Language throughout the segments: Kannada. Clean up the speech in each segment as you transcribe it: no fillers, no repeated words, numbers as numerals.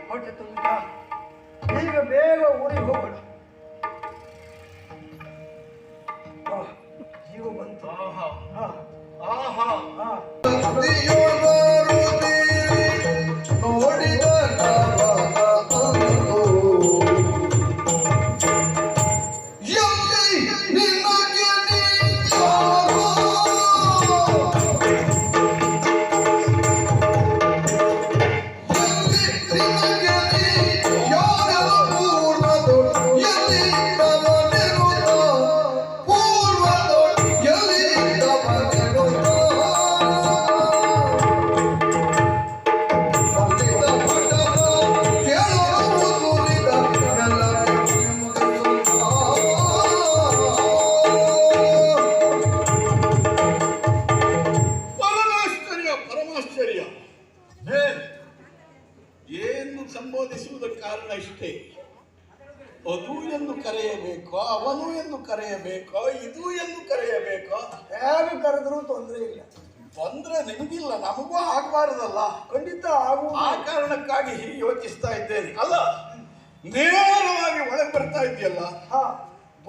ಹೊಟ್ಟೆ ತುಂಬಿದ ಈಗ ಬೇಗ ಊರಿಗೆ ಹೋಗೋಣ. ಜೀವ ಬಂತು. ಏನು ಸಂಬೋಧಿಸುವುದಕ್ಕೆ ಕಾರಣ ಇಷ್ಟೇ. ಅದು ಎಂದು ಕರೆಯಬೇಕೋ, ಅವನು ಎಂದು ಕರೆಯಬೇಕೋ, ಇದು ಎಂದು ಕರೆಯಬೇಕೋ, ಹೇಗೆ ಕರೆದ್ರೂ ತೊಂದರೆ ಇಲ್ಲ. ತೊಂದರೆ ನಿಮಗಿಲ್ಲ, ನಮಗೂ ಆಗಬಾರದಲ್ಲ. ಖಂಡಿತ ಆಗುವ. ಆ ಕಾರಣಕ್ಕಾಗಿ ಹೀಗೆ ಯೋಚಿಸ್ತಾ ಇದ್ದೇನೆ. ಅಲ್ಲ, ನೇರವಾಗಿ ಒಳಗೆ ಬರ್ತಾ ಇದೆಯಲ್ಲ,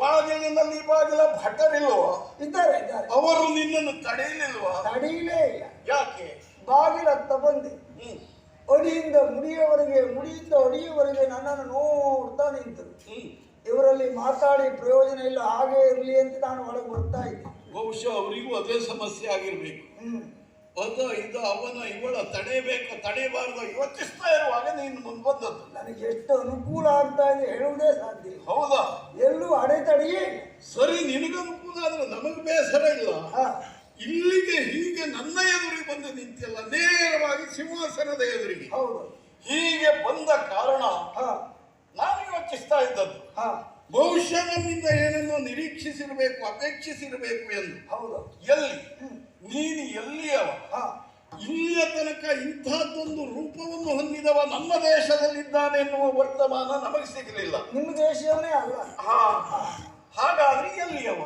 ಬಾಗಿಲಿನಲ್ಲಿ ಬಾಗಿಲ ಭಟರಿಲ್ವೋ? ಇದ್ದಾರೆ. ಅವರು ನಿನ್ನನ್ನು ತಡೆಯಲಿಲ್ವಾ? ತಡೆಯಲೇ ಇಲ್ಲ. ಯಾಕೆ? ಬಾಗಿಲತ್ತ ಬಂದೆ, ಅಡಿಯಿಂದ ಮುಡಿಯವರೆಗೆ, ಮುಡಿಯಿಂದ ಅಡಿಯವರೆಗೆ ನನ್ನನ್ನು ನೋಡ್ತಾ ನಿಂತರು. ಇವರಲ್ಲಿ ಮಾತಾಡಿ ಪ್ರಯೋಜನ ಇಲ್ಲ, ಹಾಗೆ ಇರಲಿ ಅಂತ ನಾನು ಒಳಗೆ ಬರ್ತಾ ಇದ್ದೆ. ಬಹುಶಃ ಅವರಿಗೂ ಅದೇ ಸಮಸ್ಯೆ ಆಗಿರ್ಬೇಕು. ಇದು ಅವನ ಇವಳ ತಡೆಯಬೇಕು ತಡೆಯಬಾರದು ಯೋಚಿಸ್ತಾ ಇರುವಾಗ ನೀನು ಮುಂದೆ ಬಂದದ್ದು. ನನಗೆ ಎಷ್ಟು ಅನುಕೂಲ ಆಗ್ತಾ ಇದೆ ಹೇಳುವುದೇ ಸಾಧ್ಯ. ಹೌದಾ? ಎಲ್ಲೂ ಅಡೆತಡೆಯೇ ಇಲ್ಲ. ಸರಿ, ನಿನಗೆ ಅನುಕೂಲ ಆದ್ರೆ ನಮಗೆ ಬೇಸರ ಇಲ್ಲ. ಇಲ್ಲಿಗೆ ಹೀಗೆ ನನ್ನ ಎದುರಿಗೆ ಬಂದು ನಿಂತಿಲ್ಲ, ನೇರವಾಗಿ ಸಿಂಹಾಸನದ ಎದುರಿಗೆ. ಹೌದು. ಹೀಗೆ ಬಂದ ಕಾರಣ ನಾನು ಯೋಚಿಸ್ತಾ ಇದ್ದದ್ದು, ಬಹುಶಃ ನಮ್ಮಿಂದ ಏನನ್ನೋ ನಿರೀಕ್ಷಿಸಿರಬೇಕು, ಅಪೇಕ್ಷಿಸಿರಬೇಕು ಎಂದು. ಹೌದು. ಎಲ್ಲಿ ನೀನು ಎಲ್ಲಿಯವ? ಇಲ್ಲಿಯ ತನಕ ಇಂಥದ್ದೊಂದು ರೂಪವನ್ನು ಹೊಂದಿದವ ನಮ್ಮ ದೇಶದಲ್ಲಿದ್ದಾನೆ ಎನ್ನುವ ವರ್ತಮಾನ ನಮಗೆ ಸಿಗಲಿಲ್ಲ. ನಿಮ್ಮ ದೇಶವೇ ಅಲ್ಲ. ಹಾಗಾದ್ರೆ ಎಲ್ಲಿಯವ?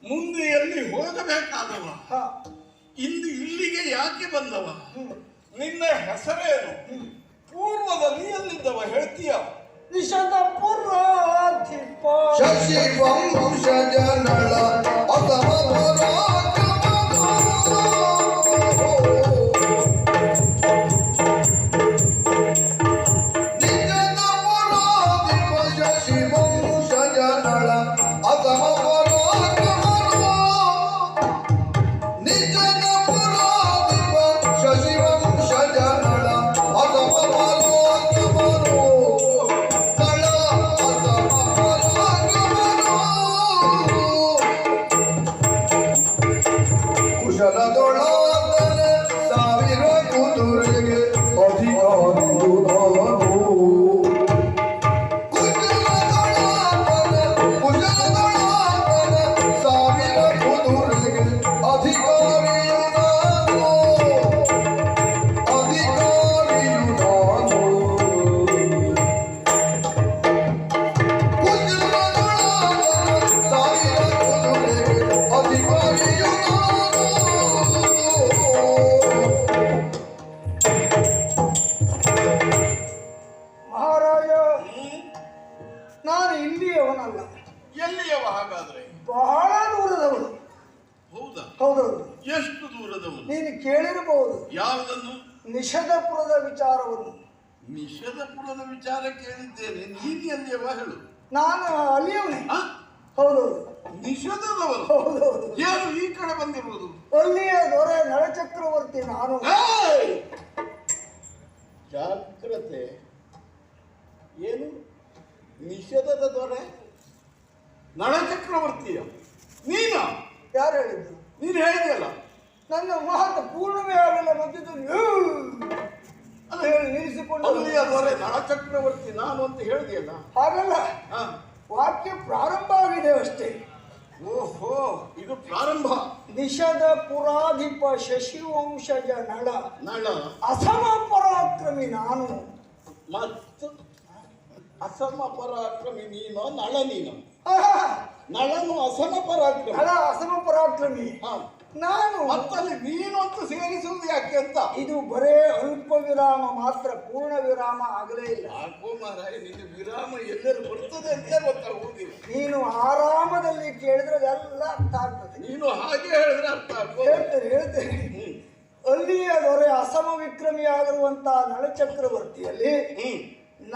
ಮುಂದೆ ಎಲ್ಲಿ ಹೋಗಬೇಕಾದವ? ಇಂದು ಇಲ್ಲಿಗೆ ಯಾಕೆ ಬಂದವ? ನಿನ್ನ ಹೆಸರೇನು? ಪೂರ್ವದಲ್ಲಿ ಎಲ್ಲಿದ್ದವ ಹೇಳ್ತೀಯ? ನಿಷಧಪುರ ಶಶಿ ವಂಶಜ ನಳ ನಿಷಧಪುರದ ವಿಚಾರವನ್ನು. ನಿಷಧಪುರದ ವಿಚಾರ ಕೇಳಿದ್ದೇನೆ, ನೀನು ಎಲ್ಲಿಯವ ಹೇಳು? ನಾನು ಅಲ್ಲಿಯವನೇ. ಹೌದೌದು. ನಿಷಧದವರು? ಹೌದೌದು. ಯಾರು ಈ ಕಡೆ ಬಂದಿರುವುದು? ಅಲ್ಲಿಯ ದೊರೆ ನಳಚಕ್ರವರ್ತಿ ನಾನು. ಜಾಗ್ರತೆ. ಏನು ನಿಷಧದ ದೊರೆ ನಳಚಕ್ರವರ್ತಿಯ? ನೀನ? ಯಾರು ಹೇಳಿದ್ದು? ನೀನು ಹೇಳಿದೆಯಲ್ಲ. ನನ್ನ ಮಾತು ಪೂರ್ಣವೇ ಆಗಲ್ಲ, ಮಧ್ಯದಲ್ಲಿ ಅದು ಹೇಳಿ ನಿಲ್ಲಿಸಿಕೊಂಡು. ಅಲ್ಲಿಯ ದೊರೆ ನಳಚಕ್ರವರ್ತಿ ನಾನು ಅಂತ ಹೇಳಿದೆಯಲ್ಲ. ಹಾಗಲ್ಲ, ವಾಕ್ಯ ಪ್ರಾರಂಭ ಆಗಿದೆ ಅಷ್ಟೇ. ಓಹೋ, ಇದು ಪ್ರಾರಂಭ. ನಿಷಧ ಪುರಾಧಿಪ ಶಶಿವಂಶಜ ನಳ ನಳ ಅಸಮ ಪರಾಕ್ರಮಿ ನಾನು. ಮತ್ತು ಅಸಮ ಪರಾಕ್ರಮಿ ನೀನು? ನಳ ನೀನು? ನಳನು ಅಸಮ ಪರಾಕ್ರಮಿ. ನಳ ಅಸಮ ಪರಾಕ್ರಮಿ. ಪರಾಕ್ರಮಿ ಹಾ. ನಾನು. ಮತ್ತಲ್ಲಿ ನೀನು ಅಂತ ಸೇರಿಸುವುದು ಯಾಕೆ ಅಂತ? ಇದು ಬರೇ ಅಲ್ಪ ವಿರಾಮ ಮಾತ್ರ, ಪೂರ್ಣ ವಿರಾಮ ಆಗಲೇ ಇಲ್ಲ. ಯಾಕೋ ಮಾರಾಯ, ನಿನ್ನ ವಿರಾಮ ಎಲ್ಲರೂ ಬರ್ತದೆ ಅಂತ ಗೊತ್ತಾಗುವುದಿಲ್ಲ. ನೀನು ಆರಾಮದಲ್ಲಿ ಕೇಳಿದ್ರೆ ಅದೆಲ್ಲ ಅರ್ಥ ಆಗ್ತದೆ. ನೀನು ಹಾಗೆ ಹೇಳಿದ್ರೆ ಅರ್ಥ ಆಗ್ತದೆ. ಹೇಳ್ತೇನೆ. ಅಲ್ಲಿಯ ದೊರೆ ಅಸಮ ವಿಕ್ರಮಿಯಾಗಿರುವಂತಹ ನಳಚಕ್ರವರ್ತಿಯಲ್ಲಿ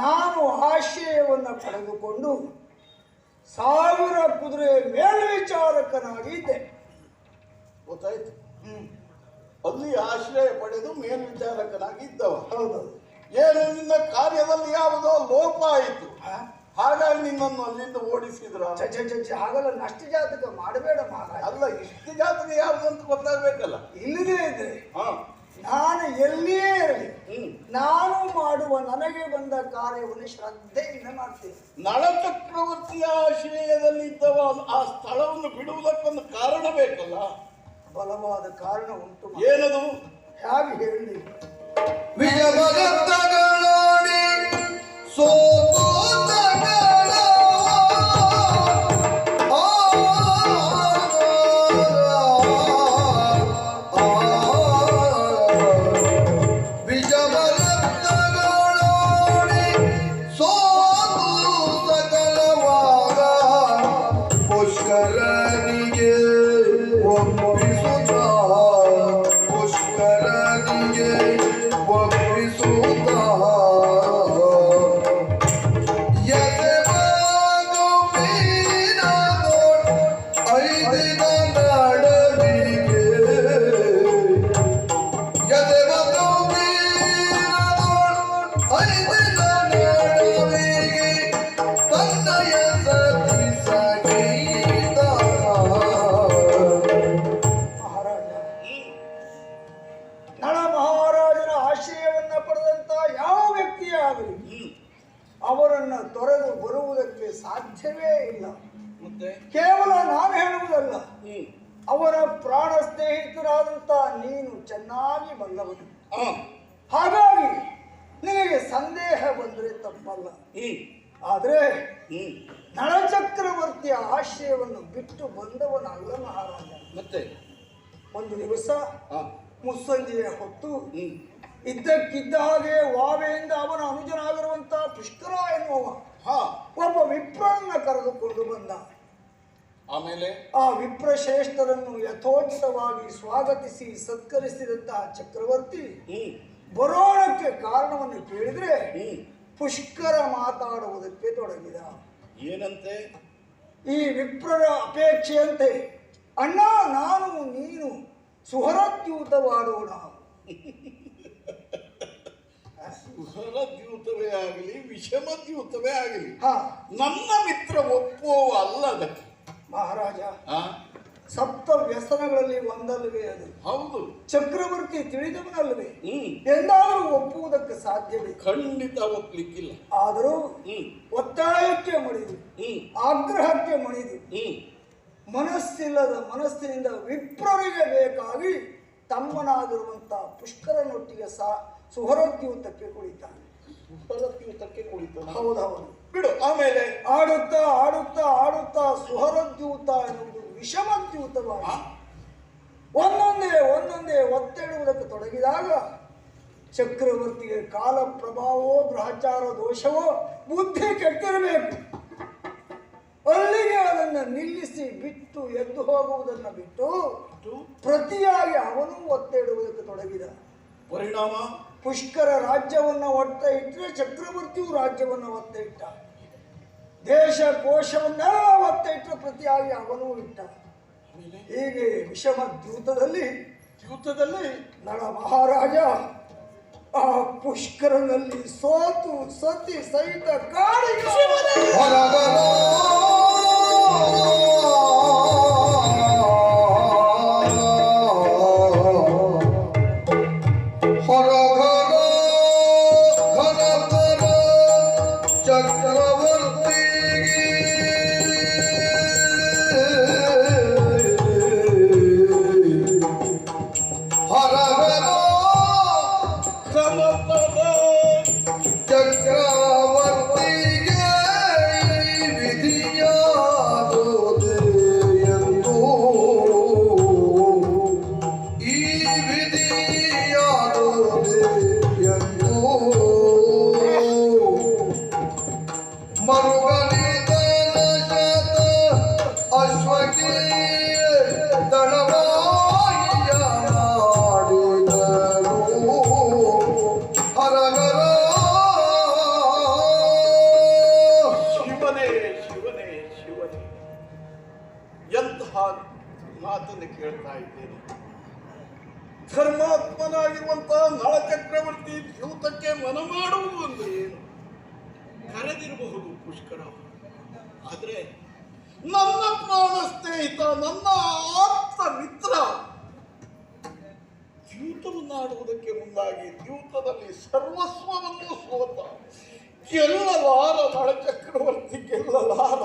ನಾನು ಆಶ್ರಯವನ್ನು ಪಡೆದುಕೊಂಡು 1000 ಕುದುರೆ ಮೇಲ್ವಿಚಾರಕನಾಗಿದ್ದೆ. ಗೊತ್ತಾಯ್ತು. ಅಲ್ಲಿ ಆಶ್ರಯ ಪಡೆದು ಮೇಲ್ವಿಚಾರಕನಾಗಿದ್ದವ. ಹೌದು. ಏನು ನಿನ್ನ ಕಾರ್ಯದಲ್ಲಿ ಯಾವುದೋ ಲೋಪ ಆಯಿತು, ಹಾಗಾಗಿ ನಿನ್ನನ್ನು ಅಲ್ಲಿಂದ ಓಡಿಸಿದ್ರ? ಹಾಗಲ್ಲ, ನಷ್ಟ ಜಾತಕ ಮಾಡಬೇಡ ಮಹಾರಾಜ. ಅಲ್ಲ, ಇಷ್ಟು ಜಾತಕ ಯಾವುದಂತ ಗೊತ್ತಾಗ್ಬೇಕಲ್ಲ. ಇಲ್ಲದೇ ಇದ್ರೆ ನಾನು ಎಲ್ಲಿಯೇ ಇರಲಿ, ನಾನು ಮಾಡುವ ನನಗೆ ಬಂದ ಕಾರ್ಯವನ್ನು ಶ್ರದ್ಧೆಯಿಂದ ಮಾಡ್ತೇನೆ. ನಳಚಕ್ರವರ್ತಿಯ ಆಶ್ರಯದಲ್ಲಿದ್ದವ ಆ ಸ್ಥಳವನ್ನು ಬಿಡುವುದಕ್ಕೊಂದು ಕಾರಣ ಬೇಕಲ್ಲ? ಬಲವಾದ ಕಾರಣ ಉಂಟು. ಏನದು? ಹೇಗೆ ಹೇಳಿ? ವಿಜಯಭರತಗಳಾಡಿ ಸೋತೋತಗಳ ವಿಜಯಭರತಗಳಾಡಿ ಸೋತು ಸಕಲವಾದ ಪುಷ್ಕರನಿಗೆ ಒಪ್ಪಿಸುತ್ತ ಪುಷ್ಕರನಿಗೆ ಒಪ್ಪಿಸುತ್ತ ಎದೆಬಾಗು ಮೀನದೋ ಐದಿನ ನಡವಿಗೆ ಎದೆಬಾಗು ಮೀನದೋ ಐದಿನ ನಡವಿಗೆ ತನ್ನಯ ಸತಿ ಸಂಗೀತ. ನಳ ಮಹಾರಾಜನ ಆಶ್ರಯವನ್ನ ಪಡೆದಂತ ಯಾವ ವ್ಯಕ್ತಿಯೇ ಆಗಲಿ ಅವರನ್ನ ತೊರೆದು ಬರುವುದಕ್ಕೆ ಸಾಧ್ಯವೇ ಇಲ್ಲ. ಮತ್ತೆ ಕೇವಲ ನಾನು ಹೇಳುವುದಲ್ಲ, ಅವರ ಪ್ರಾಣ ಸ್ನೇಹಿತರಾದಂತ ನೀನು ಚೆನ್ನಾಗಿ ಬಲ್ಲವನು. ಹಾಗಾಗಿ ನಿನಗೆ ಸಂದೇಹ ಬಂದರೆ ತಪ್ಪಲ್ಲ. ಆದ್ರೆ ನಳಚಕ್ರವರ್ತಿಯ ಆಶ್ರಯವನ್ನು ಬಿಟ್ಟು ಬಂದವನಲ್ಲ ಮಹಾರಾಜ. ಮತ್ತೆ ಒಂದು ದಿವಸ ಮುಸ್ಸಂಜೆಯ ಹೊತ್ತು ಇದ್ದಕ್ಕಿದ್ದ ಹಾಗೆ ವಾವೆಯಿಂದ ಅವನ ಅನುಜನಾಗಿರುವಂತ ಪುಷ್ಕರ ಎನ್ನುವ ಒಬ್ಬ ವಿಪ್ರನ್ನ ಕರೆದುಕೊಂಡು ಬಂದ. ಆಮೇಲೆ ಆ ವಿಪ್ರಶ್ರೇಷ್ಠರನ್ನು ಯಥೋಚಿತವಾಗಿ ಸ್ವಾಗತಿಸಿ ಸತ್ಕರಿಸಿದಂತಹ ಚಕ್ರವರ್ತಿ ಬರೋಣಕ್ಕೆ ಕಾರಣವನ್ನು ಕೇಳಿದ್ರೆ ಪುಷ್ಕರ ಮಾತಾಡುವುದಕ್ಕೆ ತೊಡಗಿದ. ಏನಂತೆ? ಈ ವಿಪ್ರರ ಅಪೇಕ್ಷೆಯಂತೆ ಅಣ್ಣ ನಾನು ನೀನು ಸುಹರದ್ಯೂತವಾಡೋಣ. ಸುಹರದ್ಯೂತವೇ ಆಗಲಿ ವಿಷಮದ್ಯೂತವೇ ಆಗಲಿ ನನ್ನ ಮಿತ್ರ ಒಪ್ಪುವ ಅಲ್ಲ ಅದಕ್ಕೆ ಮಹಾರಾಜ. ಸಪ್ತ ವ್ಯಸನಗಳಲ್ಲಿ ಒಂದಲ್ವೇ ಅದು. ಹೌದು, ಚಕ್ರವರ್ತಿ ತಿಳಿದವನಲ್ವೇ, ಎಂದಾದರೂ ಒಪ್ಪುವುದಕ್ಕೆ ಸಾಧ್ಯವೇ? ಖಂಡಿತ ಒಪ್ಪಲಿಕ್ಕಿಲ್ಲ. ಆದರೂ ಒತ್ತಾಯಕ್ಕೆ ಮಣಿದು ಆಗ್ರಹಕ್ಕೆ ಮಣಿದು ಮನಸ್ಸಿಲ್ಲದ ಮನಸ್ಸಿನಿಂದ ವಿಪ್ರರಿಗೆ ಬೇಕಾಗಿ ತಮ್ಮನಾಗಿರುವಂತ ಪುಷ್ಕರನೊಟ್ಟಿಗೆ ಸುಹರದ್ಯೂತಕ್ಕೆ ಕುಳಿತಾನೆ. ಸುಹರದ್ಯೂತಕ್ಕೆ ಕುಳಿತಾನೆ? ಹೌದೌದು. ಬಿಡು. ಆಮೇಲೆ ಆಡುತ್ತಾ ಆಡುತ್ತಾ ಆಡುತ್ತಾ ಸುಹರದ್ಯೂತ ಎನ್ನುವುದು ವಿಷಮದ್ಯೂತವಾಗಿ ಒಂದೊಂದೇ ಒತ್ತೆಡುವುದಕ್ಕೆ ತೊಡಗಿದಾಗ ಚಕ್ರವರ್ತಿಗೆ ಕಾಲ ಪ್ರಭಾವವೋ ಗ್ರಹಚಾರ ದೋಷವೋ ಬುದ್ಧಿ ಕೆಟ್ಟಿರಬೇಕು. ಅಲ್ಲಿಗೆ ಅದನ್ನು ನಿಲ್ಲಿಸಿ ಬಿಟ್ಟು ಎದ್ದು ಹೋಗುವುದನ್ನು ಬಿಟ್ಟು ಪ್ರತಿಯಾಗಿ ಅವನು ಒತ್ತೆಡುವುದಕ್ಕೆ ತೊಡಗಿದ. ಪರಿಣಾಮ ಪುಷ್ಕರ ರಾಜ್ಯವನ್ನು ಒತ್ತ ಇಟ್ಟರೆ ಚಕ್ರವರ್ತಿಯು ರಾಜ್ಯವನ್ನು ಒತ್ತ ಇಟ್ಟ. ದೇಶ ಕೋಶವನ್ನೆಲ್ಲ ಒತ್ತ ಇಟ್ಟರೆ ಪ್ರತಿಯಾಗಿ ಅವನೂ ಇಟ್ಟ. ಹೀಗೆ ವಿಷಮ ದ್ಯೂತದಲ್ಲಿ ನಳ ಮಹಾರಾಜ ಆ ಪುಷ್ಕರನಲ್ಲಿ ಸೋತು ಸತಿ ಸಹಿತ ಕಾಡಿಗೆ ಚಕ್ರವರ್ತಿಗೆ ವಿಧಿಯ ನಿನ್ನಲ್ಲಿ ಕೇಳ್ತಾ ಇದ್ದೇನೆ. ಧರ್ಮಾತ್ಮನಾಗಿರುವಂತಹ ನಳ ಚಕ್ರವರ್ತಿ ದ್ಯೂತಕ್ಕೆ ಮನ ಮಾಡುವುದು ಒಂದು ಏನು ಕರೆದಿರಬಹುದು ಪುಷ್ಕರ, ಆದ್ರೆ ನನ್ನ ಪ್ರಾಣ ಸ್ನೇಹಿತ, ನನ್ನ ಆಪ್ತ ಮಿತ್ರ ದ್ಯೂತವನ್ನಾಡುವುದಕ್ಕೆ ಮುಂದಾಗಿ ದ್ಯೂತದಲ್ಲಿ ಸರ್ವಸ್ವವನ್ನು ಸೋತ ಗೆಲ್ಲಲಾರ ನಳ ಚಕ್ರವರ್ತಿ, ಗೆಲ್ಲಲಾರ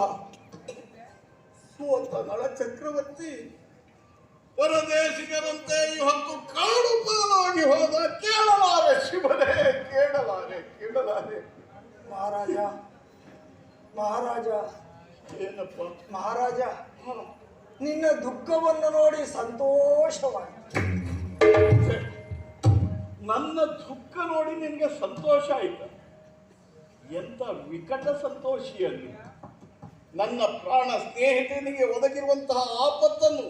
ಸೋತ ನಳ ಚಕ್ರವರ್ತಿ ಪರದೇಶಿಗರಂತೆ ಇವತ್ತು ಕಾಡು ಪಾಲಾಗಿ ಹೋದ. ಕೇಳಲಾರೆ ಶಿವನೇ, ಕೇಳಲಾರೆ, ಕೇಳಲಾರೆ. ಮಹಾರಾಜ, ಮಹಾರಾಜ, ಏನಪ್ಪ ಮಹಾರಾಜ, ನಿನ್ನ ದುಃಖವನ್ನು ನೋಡಿ ಸಂತೋಷವಾಯಿತು. ನನ್ನ ದುಃಖ ನೋಡಿ ನಿನಗೆ ಸಂತೋಷ ಆಯ್ತು? ಎಂತ ವಿಕಟ ಸಂತೋಷಿಯಲ್ಲಿ ನನ್ನ ಪ್ರಾಣ ಸ್ನೇಹಿತನಿಗೆ ಒದಗಿರುವಂತಹ ಆಪತ್ತನ್ನು,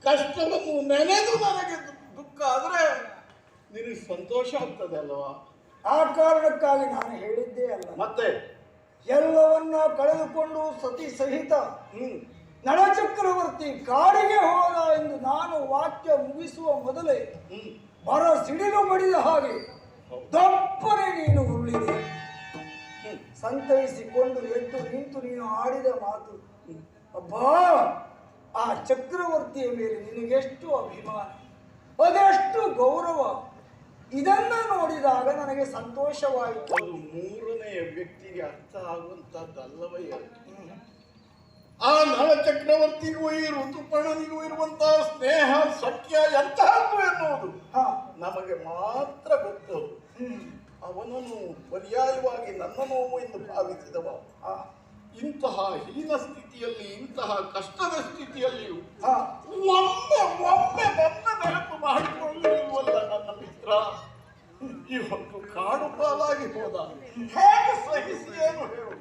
ಕಷ್ಟವನ್ನು ನೆನೆದು ನನಗೆ ದುಃಖ ಆದ್ರೆ ನಿನಗೆ ಸಂತೋಷ ಆಗ್ತದೆ ಅಲ್ವಾ? ಆ ಕಾರಣಕ್ಕಾಗಿ ನಾನು ಹೇಳಿದ್ದೇ ಅಲ್ಲ. ಮತ್ತೆ ಎಲ್ಲವನ್ನ ಕಳೆದುಕೊಂಡು ಸತಿ ಸಹಿತ ನಳಚಕ್ರವರ್ತಿ ಕಾಡಿಗೆ ಹೋದ ಎಂದು ನಾನು ವಾಕ್ಯ ಮುಗಿಸುವ ಮೊದಲೇ ಬರ ಸಿಡಿಲು ಬಡಿದ ಹಾಗೆ ದಪ್ಪನೆ ನೀನು ಉರುಳಿದೆ. ಸಂತೈಸಿಕೊಂಡು ಎದ್ದು ನಿಂತು ನೀನು ಆಡಿದ ಮಾತು, ಅಬ್ಬಾ, ಆ ಚಕ್ರವರ್ತಿಯ ಮೇಲೆ ನಿನಗೆಷ್ಟು ಅಭಿಮಾನ, ಅದೆಷ್ಟು ಗೌರವ, ಇದನ್ನ ನೋಡಿದಾಗ ನನಗೆ ಸಂತೋಷವಾಯಿತು. ಅದು ಮೂರನೆಯ ವ್ಯಕ್ತಿಗೆ ಅರ್ಥ ಆಗುವಂತಹದ್ದಲ್ಲವಯ್ಯ. ಆ ನಳ ಚಕ್ರವರ್ತಿಗೂ ಈ ಋತುಪರ್ಣನಿಗೂ ಇರುವಂತಹ ಸ್ನೇಹ, ಸಖ್ಯ ಎಂತಹದ್ದು ಎನ್ನುವುದು ನಮಗೆ ಮಾತ್ರ ಗೊತ್ತು. ಅವನನ್ನು ಪರ್ಯಾಯವಾಗಿ ನನ್ನ ನೋವು ಎಂದು ಭಾವಿಸಿದವ ಇಂತಹ ಹೀನ ಸ್ಥಿತಿಯಲ್ಲಿ, ಇಂತಹ ಕಷ್ಟದ ಸ್ಥಿತಿಯಲ್ಲಿಯೂ ಒಮ್ಮೆ ಒಮ್ಮೆ ನನ್ನ ನೆನಪು ಮಾಡಿಕೊಳ್ಳಲಿಲ್ವಲ್ಲ ನನ್ನ ಮಿತ್ರ. ಇವತ್ತು ಕಾಡು ಪಾಲಾಗಿ ಹೋದ, ಹೇಗೆ ಸಹಿಸಿ ಏನು ಹೇಳು?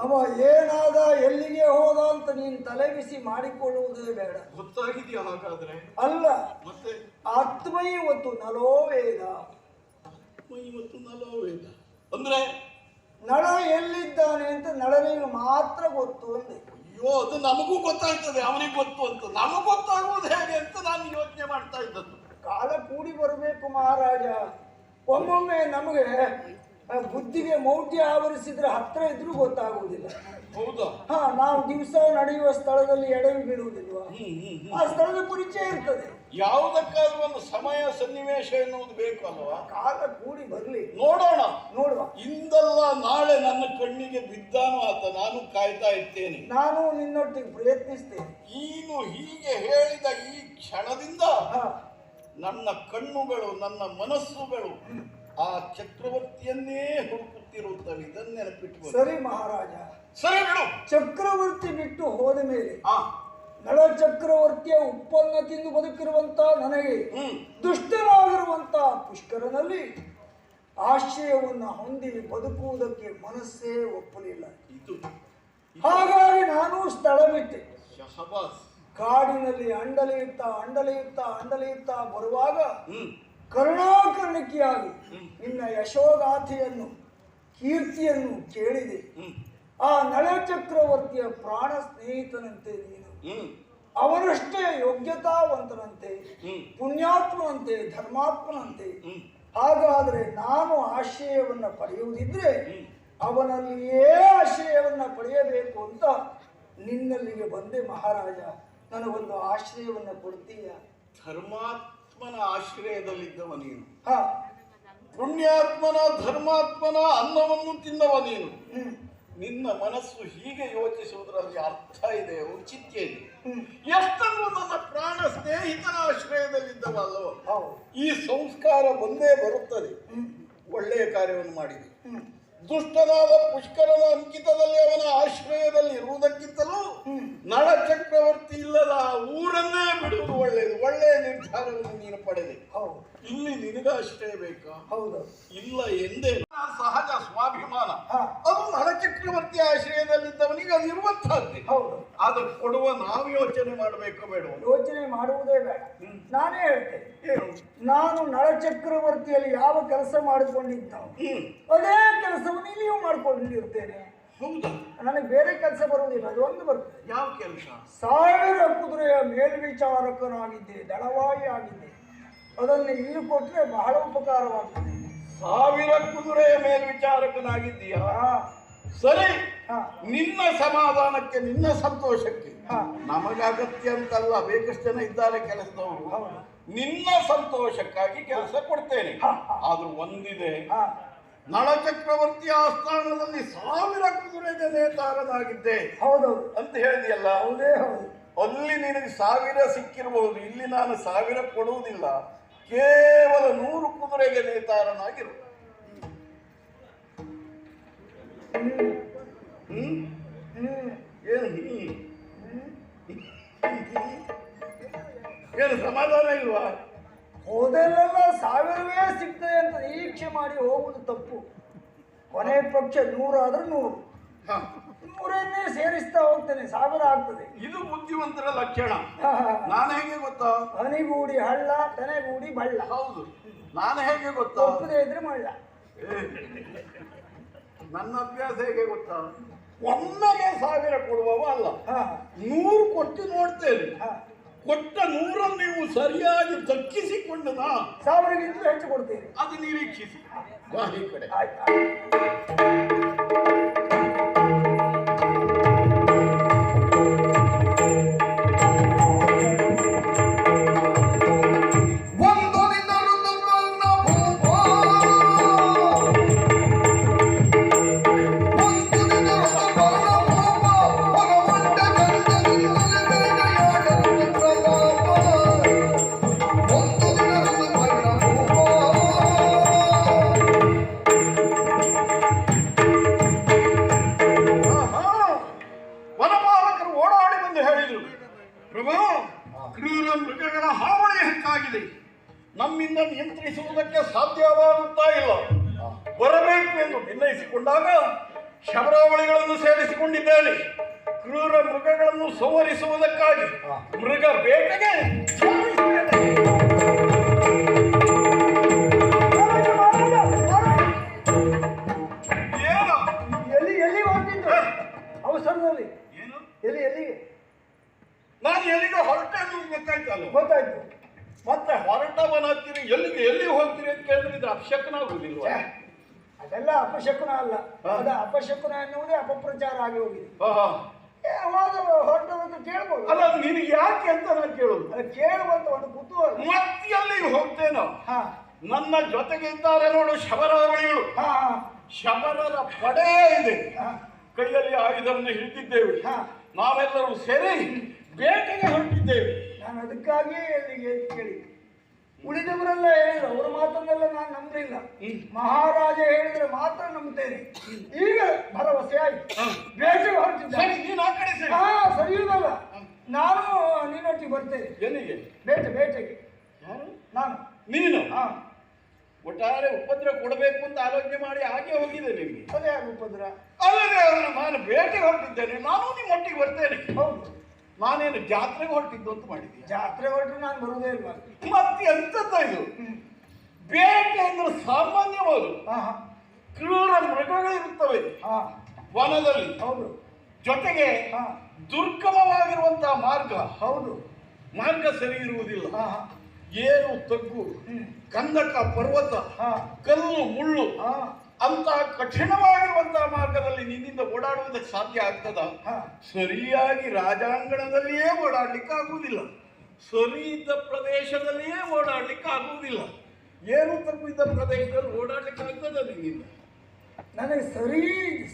ಅವ ಏನಾದ, ಎಲ್ಲಿಗೆ ಹೋದ ಅಂತ ನೀನು ತಲೆ ಬಿಸಿ ಮಾಡಿಕೊಳ್ಳುವುದೇ ಬೇಡ. ಗೊತ್ತಾಗಿದೆಯಾ ಹಾಗಾದ್ರೆ? ಅಲ್ಲ, ಮತ್ತೆ ಆತ್ಮೈವತ್ತು ನಲೋ ವೇದ. ಇವತ್ತು ನಲವೇದ ಅಂದ್ರೆ ನಳ ಎಲ್ಲಿದ್ದಾನೆ ಅಂತ ನಳನಿಗೆ ಮಾತ್ರ ಗೊತ್ತು ಅಂದೆ. ಅಯ್ಯೋ, ಅದು ನಮಗೂ ಗೊತ್ತಾಗ್ತದೆ, ಅವನಿಗೆ ಗೊತ್ತು ಅಂತ. ನಮಗೂ ಗೊತ್ತಾಗುವುದು ಹೇಗೆ ಅಂತ ನಾನು ಯೋಚನೆ ಮಾಡ್ತಾ ಇದ್ದದ್ದು. ಕಾಲ ಕೂಡಿ ಬರಬೇಕು ಮಹಾರಾಜ. ಒಮ್ಮೊಮ್ಮೆ ನಮಗೆ ಬುದ್ಧಿಗೆ ಮೌಢ್ಯ ಆವರಿಸಿದ್ರೆ ಹತ್ರ ಇದ್ರೂ ಗೊತ್ತಾಗುವುದಿಲ್ಲ. ಹೌದಾ? ನಾವು ದಿವಸ ನಡೆಯುವ ಸ್ಥಳದಲ್ಲಿ ಎಡವಿ ಬೀಳುವುದಿಲ್ವಾ? ಆ ಸ್ಥಳದ ಪರಿಚಯ ಇರ್ತದೆ. ಯಾವುದಕ್ಕಾದ್ರೂ ಒಂದು ಸಮಯ ಸನ್ನಿವೇಶ ಎನ್ನುವುದು ಬೇಕು ಅಲ್ವಾ? ಕಾಲ ಕೂಡಿ ಬರ್ಲಿ, ನೋಡೋಣ, ನೋಡುವ. ಇಂದಲ್ಲ ನಾಳೆ ನನ್ನ ಕಣ್ಣಿಗೆ ಬಿದ್ದಾನು ಆತ, ನಾನು ಕಾಯ್ತಾ ಇರ್ತೇನೆ. ನಾನು ನಿನ್ನೊಟ್ಟಿಗೆ ಪ್ರಯತ್ನಿಸ್ತೇನೆ. ನೀನು ಹೀಗೆ ಹೇಳಿದ ಈ ಕ್ಷಣದಿಂದ ನನ್ನ ಕಣ್ಣುಗಳು, ನನ್ನ ಮನಸ್ಸುಗಳು ಆ ಚಕ್ರವರ್ತಿಯನ್ನೇ ಹುಡುಕುತ್ತಿರುತ್ತವೆ. ಇದನ್ನ ನೆನಪಿಟ್ಟು. ಸರಿ ಮಹಾರಾಜ, ಸರಿ ಬಿಡು. ಚಕ್ರವರ್ತಿ ಬಿಟ್ಟು ಹೋದ ಮೇಲೆ ನಳ ಚಕ್ರವರ್ತಿಯ ಉತ್ಪನ್ನ ತಿಂದು ಬದುಕಿರುವಂತ ನನಗೆ ದುಷ್ಟನಾಗಿರುವಂತ ಪುಷ್ಕರನಲ್ಲಿ ಆಶ್ರಯವನ್ನ ಹೊಂದಿ ಬದುಕುವುದಕ್ಕೆ ಮನಸ್ಸೇ ಒಪ್ಪಲಿಲ್ಲ. ಹಾಗಾಗಿ ನಾನು ಸ್ಥಳ ಬಿಟ್ಟೆ. ಕಾಡಿನಲ್ಲಿ ಅಂಡಲೆಯುತ್ತಾ ಬರುವಾಗ ಕರುಣಾಕರ್ಣಿಕೆಯಾಗಿ ನಿನ್ನ ಯಶೋಗಾಥೆಯನ್ನು, ಕೀರ್ತಿಯನ್ನು ಕೇಳಿದೆ. ಆ ನಳ ಚಕ್ರವರ್ತಿಯ ಪ್ರಾಣ ಸ್ನೇಹಿತನಂತೆ ನೀನು, ಅವನಷ್ಟೇ ಯೋಗ್ಯತಾವಂತನಂತೆ, ಪುಣ್ಯಾತ್ಮನಂತೆ, ಧರ್ಮಾತ್ಮನಂತೆ. ಹಾಗಾದ್ರೆ ನಾನು ಆಶ್ರಯವನ್ನ ಪಡೆಯುವುದಿದ್ರೆ ಅವನಲ್ಲಿಯೇ ಆಶ್ರಯವನ್ನ ಪಡೆಯಬೇಕು ಅಂತ ನಿನ್ನಲ್ಲಿಗೆ ಬಂದೆ ಮಹಾರಾಜ. ನನಗೊಂದು ಆಶ್ರಯವನ್ನ ಕೊಡ್ತೀಯ? ಧರ್ಮಾತ್ಮನ ಆಶ್ರಯದಲ್ಲಿದ್ದವ ನೀನು, ಹ, ಪುಣ್ಯಾತ್ಮನ, ಧರ್ಮಾತ್ಮನ ಅನ್ನವನ್ನು ತಿನ್ನವ ನೀನು. ನಿನ್ನ ಮನಸ್ಸು ಹೀಗೆ ಯೋಚಿಸುವುದರಲ್ಲಿ ಅರ್ಥ ಇದೆ, ಔಚಿತ್ಯ ಇದೆ. ಎಷ್ಟನ್ನು ನನ್ನ ಪ್ರಾಣ ಸ್ನೇಹಿತನ ಆಶ್ರಯದಲ್ಲಿದ್ದವಲ್ಲೋ ಈ ಸಂಸ್ಕಾರ ಬಂದೇ ಬರುತ್ತದೆ. ಒಳ್ಳೆಯ ಕಾರ್ಯವನ್ನು ಮಾಡಿದೆ. ದುಷ್ಟನಾದ ಪುಷ್ಕರನ ಅಂಕಿತದಲ್ಲಿ ಅವನ ಆಶ್ರಯದಲ್ಲಿ ಇರುವುದಕ್ಕಿಂತಲೂ ನಳ ಚಕ್ರವರ್ತಿ ಇಲ್ಲದ ಊರನ್ನೇ ಬಿಡುವುದು ಒಳ್ಳೆಯದು. ಒಳ್ಳೆಯ ನಿರ್ಧಾರವನ್ನು ನೀನು ಪಡೆದೆ. ಇಲ್ಲಿ ನಿನಗಾಶ್ರಯ ಬೇಕಾ? ಹೌದು. ಇಲ್ಲ ಎಂದೇ ಸಹಜ ಸ್ವಾಭಿಮಾನ. ಅದು ನಳ ಚಕ್ರವರ್ತಿ ಆಶ್ರಯದಲ್ಲಿದ್ದವನಿಗೆ ಅದು ಇರುವಂತಹದ್ದೇ. ಹೌದು. ಅದು ಕೊಡುವ ನಾವು ಯೋಚನೆ ಮಾಡಬೇಕು ಬೇಡ? ಯೋಚನೆ ಮಾಡುವುದೇ ಬೇಡ. ನಾನೇ ಹೇಳ್ತೇನೆ, ನಾನು ನಳ ಚಕ್ರವರ್ತಿಯಲ್ಲಿ ಯಾವ ಕೆಲಸ ಮಾಡಿಕೊಂಡಿದ್ದ ಅದೇ ಕೆಲಸವನ್ನು ಇಲ್ಲಿಯೂ ಮಾಡಿಕೊಂಡಿರ್ತೇನೆ. ಹೌದಾ? ನನಗೆ ಬೇರೆ ಕೆಲಸ ಬರುವುದಿಲ್ಲ, ಅದು ಒಂದು ಬರ್ತದೆ. ಯಾವ ಕೆಲಸ? 1000 ಕುದುರೆಯ ಮೇಲ್ವಿಚಾರಕನಾಗಿದ್ದೆ, ದಳವಾಯಿ ಆಗಿದ್ದೆ. ಅದನ್ನು ಇಲ್ಲಿ ಕೊಟ್ಟರೆ ಬಹಳ ಉಪಕಾರವಾಗ್ತದೆ. 1000 ಕುದುರೆಯ ಮೇಲ್ವಿಚಾರಕನಾಗಿದ್ದೀಯಾ? ಸರಿ, ನಿನ್ನ ಸಮಾಧಾನಕ್ಕೆ ನಿನ್ನ ಸಂತೋಷಕ್ಕೆ ನಮಗಗತ್ಯ ಅಂತಲ್ಲ, ಬೇಕಷ್ಟು ಜನ ಇದ್ದಾರೆ ಕೆಲಸದವರು. ನಿನ್ನ ಸಂತೋಷಕ್ಕಾಗಿ ಕೆಲಸ ಕೊಡ್ತೇನೆ. ಆದ್ರೂ ಒಂದಿದೆ, ನಳಚಕ್ರವರ್ತಿಯ ಆಸ್ಥಾನದಲ್ಲಿ 1000 ಕುದುರೆಗೆ ನೇತಾರನಾಗಿದ್ದೆ ಹೌದೌದು ಅಂತ ಹೇಳಿದೆಯಲ್ಲ. ಹೌದೇ ಹೌದು. ಅಲ್ಲಿ ನಿನಗೆ 1000 ಸಿಕ್ಕಿರಬಹುದು, ಇಲ್ಲಿ ನಾನು 1000 ಕೊಡುವುದಿಲ್ಲ, ಕೇವಲ 100 ಕುದುರೆಗೆ ನೇತಾರನಾಗಿರು. ಏನು ಸಮಾಧಾನ ಇಲ್ವಾ? ಹೋದಲ್ಲೆಲ್ಲ 1000ವೇ ಸಿಗ್ತದೆ ಅಂತ ನಿರೀಕ್ಷೆ ಮಾಡಿ ಹೋಗುವುದು ತಪ್ಪು. ಕೊನೆ ಪಕ್ಷ 100 ಆದ್ರೆ 100, 100ನ್ನೇ ಸೇರಿಸ್ತಾ ಹೋಗ್ತೇನೆ, 1000 ಆಗ್ತದೆ. ಇದು ಬುದ್ಧಿವಂತರ ಲಕ್ಷಣ. ನಾನು ಹೇಗೆ ಗೊತ್ತಾ? ಹನಿಗೂಡಿ ಹಳ್ಳ, ತೆನೆಗೂಡಿ ಬಳ್ಳ. ಹೌದು, ನಾನು ಹೇಗೆ ಗೊತ್ತಾ? ಒಪ್ಪದೇ ಇದ್ರೆ ಮಳ್ಳ. ನನ್ನ ಅಭ್ಯಾಸ ಹೇಗೆ ಗೊತ್ತಾ? ಒಮ್ಮೆಗೆ 1000 ಕೊಡುವವ ಅಲ್ಲ, 100 ಕೊಟ್ಟು ನೋಡ್ತೇನೆ. ಕೊಟ್ಟ 100 ನೀವು ಸರಿಯಾಗಿ ದಕ್ಕಿಸಿಕೊಂಡು 1000ಗಿಂತಲೂ ಹೆಚ್ಚು ಕೊಡ್ತೀರಿ, ಅದು ನಿರೀಕ್ಷಿಸಿ. ಬಾ ಈ ಕಡೆ. ನಮ್ಮಿಂದ ನಿಯಂತ್ರಿಸುವುದಕ್ಕೆ ಸಾಧ್ಯವಾಗುತ್ತಾ ಇಲ್ಲ. ಬರಬೇಕು ಎಂದು ನಿರ್ಣಯಿಸಿಕೊಂಡಾಗ ಶಬರಾವಳಿಗಳನ್ನು ಸೇರಿಸಿಕೊಂಡಿದ್ದೇನೆ. ಕ್ರೂರ ಮೃಗಗಳನ್ನು ಸಂಹರಿಸುವುದಕ್ಕಾಗಿ ಮೃಗ ಬೇಟೆಗೆ ಏನು ಎಲ್ಲಿ ಹೊರಟಿದ್ದು ಅವಸರದಲ್ಲಿ? ಏನು ಎಲ್ಲಿಗೆ? ನಾನು ಎಲ್ಲಿಗೆ ಹೊರಟೆ ಅನ್ನೋದು ಗೊತ್ತಾಯ್ತಲ್ಲ. ಗೊತ್ತಾಯ್ತು. ಮತ್ತೆ ಹೊರಟವನ ಹತ್ತಿರ ಎಲ್ಲಿ ಹೋಗ್ತೀರಿ ಅಂತ ಕೇಳಿದ್ರೆ ಇದು ಅಪಶಕನ ಆಗುದಿಲ್ವ? ಅದೆಲ್ಲ ಅಪಶಕುನ ಅಲ್ಲ, ಅದ ಅಪಶಕುನ ಎನ್ನುವುದೇ ಅಪಪ್ರಚಾರ ಆಗಿ ಹೋಗಿದೆ. ಹೊರಟವಂತ ಕೇಳ್ಬೋದು. ಅಲ್ಲ, ನಿನಗೆ ಯಾಕೆ ಅಂತ ನಾನು ಕೇಳುದು. ಅದು ಕೇಳುವಂತ ಒಂದು ಕುತೂಹಲ. ಮತ್ತೆ ಎಲ್ಲಿಗೆ ಹೋಗ್ತೇನೋ? ನನ್ನ ಜೊತೆಗೆ ಇದ್ದಾರೆ ನೋಡು ಶಬರಾವಳಿಗಳು. ಶಬರರ ಪಡೆ ಇದೆ, ಕೈಯಲ್ಲಿ ಆಯುಧವನ್ನು ಹಿಡಿದಿದ್ದೇವೆ. ನಾವೆಲ್ಲರೂ ಸೇರಿ ಬೇಟೆಗೆ ಹೊರಟಿದ್ದೇವೆ. ನಾನು ಅದಕ್ಕಾಗಿ ಅಲ್ಲಿಗೆ ಕೇಳಿ ಉಳಿದವರೆಲ್ಲ ಹೇಳಿದ್ರು, ಅವರ ಮಾತನ್ನೆಲ್ಲ ನಾನು ನಂಬಲಿಲ್ಲ. ಮಹಾರಾಜ ಹೇಳಿದ್ರೆ ಮಾತ್ರ ನಂಬ್ತೇನೆ. ಈಗ ಭರವಸೆ ಆಯ್ತು, ಬೇಟೆಗೆ ಹೊರಟಿದ್ದೆ. ಸರಿಯುವುದಲ್ಲ, ನಾನು ನೀನೊಟ್ಟಿಗೆ ಬರ್ತೇನೆ. ಎಲ್ಲಿಗೆ? ಬೇಟೆಗೆ. ಯಾರು? ನಾನು. ನೀನು? ಒಟ್ಟಾರೆ ಉಪದ್ರ ಕೊಡಬೇಕು ಅಂತ ಆಲೋಚನೆ ಮಾಡಿ ಹಾಗೆ ಹೋಗಿದೆ ನಿಮಗೆ. ಅದೇ ಉಪದ್ರ ಅಲ್ಲದೆ ನಾನು ಬೇಟೆಗೆ ಹೊರಟಿದ್ದೇನೆ, ನಾನು ನಿಮ್ಮೊಟ್ಟಿಗೆ ಬರ್ತೇನೆ. ಹೌದು. ನಾನೇನು ಜಾತ್ರೆಗೆ ಹೊರಟಿದ್ದು ಅಂತ ಮಾಡಿದ್ದೀನಿ? ಜಾತ್ರೆ ಹೊರಟು ನಾನು ಬರುವುದೇ ಇಲ್ವಾ? ಮತ್ತೆ ಎಂತದ್ದು ಇದು? ಬೇಟೆ ಅಂದ್ರೆ ಸಾಮಾನ್ಯವಾದ ಕ್ರೂರ ಮೃಗಗಳಿರುತ್ತವೆ ವನದಲ್ಲಿ. ಹೌದು. ಜೊತೆಗೆ ದುರ್ಗಮವಾಗಿರುವಂತಹ ಮಾರ್ಗ. ಹೌದು. ಮಾರ್ಗ ಸರಿ ಇರುವುದಿಲ್ಲ. ಏರು ತಗ್ಗು, ಕಂದಕ ಪರ್ವತ, ಕಲ್ಲು ಮುಳ್ಳು ಅಂತ ಕಠಿಣವಾಗಿರುವಂತಹ ಮಾರ್ಗದಲ್ಲಿ ನಿನ್ನಿಂದ ಓಡಾಡುವುದಕ್ಕೆ ಸಾಧ್ಯ ಆಗ್ತದ? ಸರಿಯಾಗಿ ರಾಜಾಂಗಣದಲ್ಲಿಯೇ ಓಡಾಡ್ಲಿಕ್ಕೆ ಆಗುವುದಿಲ್ಲ, ಸರಿ ಇದ್ದ ಪ್ರದೇಶದಲ್ಲಿಯೇ ಓಡಾಡ್ಲಿಕ್ಕೆ ಆಗುವುದಿಲ್ಲ. ಏರು ತಗ್ಗು ಇದ್ದ ಪ್ರದೇಶದಲ್ಲಿ ಓಡಾಡ್ಲಿಕ್ಕೆ ಆಗ್ತದ ನಿನ್ನಿಂದ? ನನಗೆ ಸರಿ